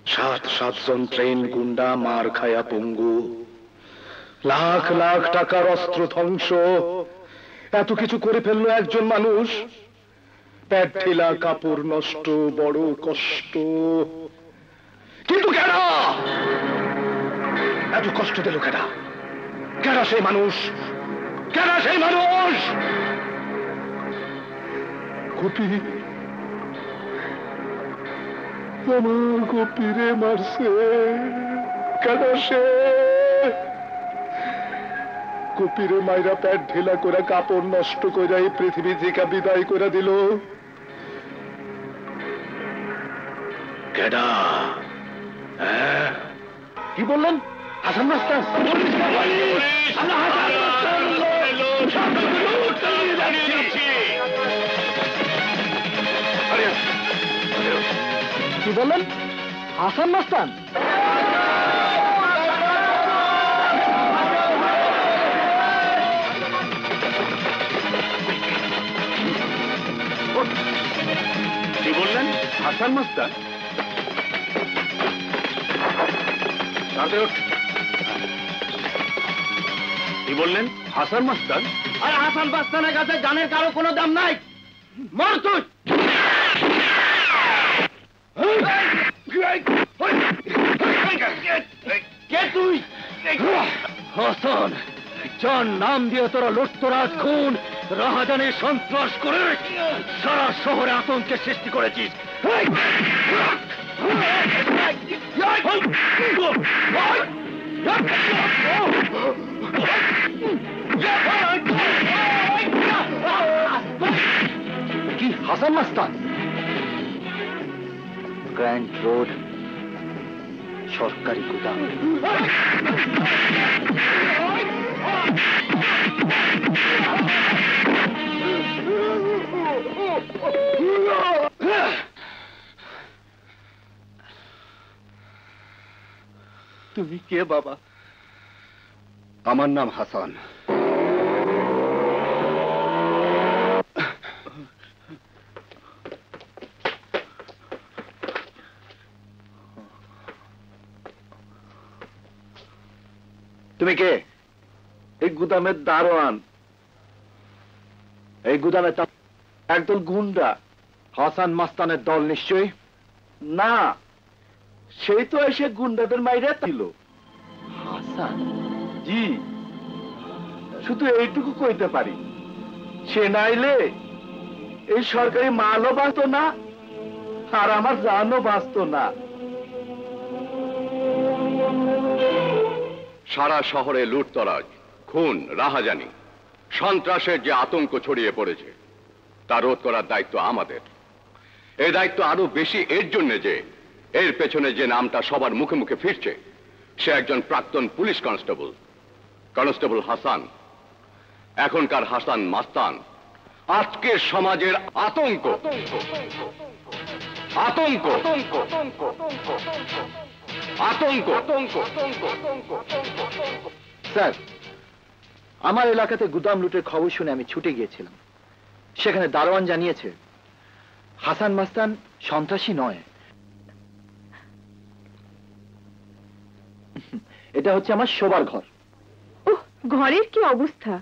7-7 জন train গুন্ডা মার খায়া পঙ্গু, লাখ লাখ টাকার অস্ত্র ধ্বংস, এত কিছু করে ফেললো একজন মানুষ। পেট ঢিলা, কাপড় নষ্ট, বড় কষ্ট। কিন্তু কেডা এত কষ্ট দিল? কেডা কেডা সেই মানুষ? কেডা সেই মানুষ? গোপী, আমার গোপীরে মারছে। কেডা সে? গোপীরে মাইরা পেট ঢিলা করে, কাপড় নষ্ট করে এই পৃথিবী থেকে বিদায় করে দিল। কেডা? কি বললেন? হাসান মাস্টার? কি বললেন? হাসান মাস্টার? কি বললেন? হাসান মাস্টার? কি বললেন? হাসান মাস্টার? আর হাসান মাস্টারের কাছে জানের কারো কোনো দাম নাই। মর তুই! কে তুই? হাসান, যার নাম দিয়ে তোরা লুটতরাজ, খুন, রাহাজানের সন্ত্রাস করে সারা শহরে আতঙ্কের সৃষ্টি করেছিস। কি হাসান মাস্টার? গ্র্যান্ড রোড সরকারি গুদাম। তুমি কে বাবা? আমার নাম হাসান। তুমি কে? এই গুদামের দারোয়ান। এই গুদামে একদল গুন্ডা। হাসান মাস্তানের দল নিশ্চয়ই? না, সেই তো এসে গুন্ডাদের মাইরে দিল। হাসান? জি, শুধু এইটুকু কইতে পারি, সে নাইলে এই সরকারি মালও বাঁচত না, আর আমার জানও বাঁচত না। সারা শহরে লুটতরাজ, খুন, রাহাজানি, সন্ত্রাসের যে আতঙ্ক ছড়িয়ে পড়েছে তা রোধ করার দায়িত্ব আমাদের। এই দায়িত্ব আরো বেশি এর জন্য যে এর পেছনে যে নামটা সবার মুখে মুখে ফিরছে সে একজন প্রাক্তন পুলিশ কনস্টেবল, কনস্টেবল হাসান। এখনকার হাসান মাস্তান আজকের সমাজের আতঙ্ক। আতঙ্ক আতঙ্ক আতঙ্ক আতঙ্ক স্যার, আমার এলাকাতে গুদাম লুটের খবর শুনে আমি ছুটে গিয়েছিলাম। সেখানে দারোয়ান জানিয়েছে হাসান মাস্তান সন্ত্রাসী নয়। এটা হচ্ছে আমার শোবার ঘর। ওহ, ঘরের কি অবস্থা!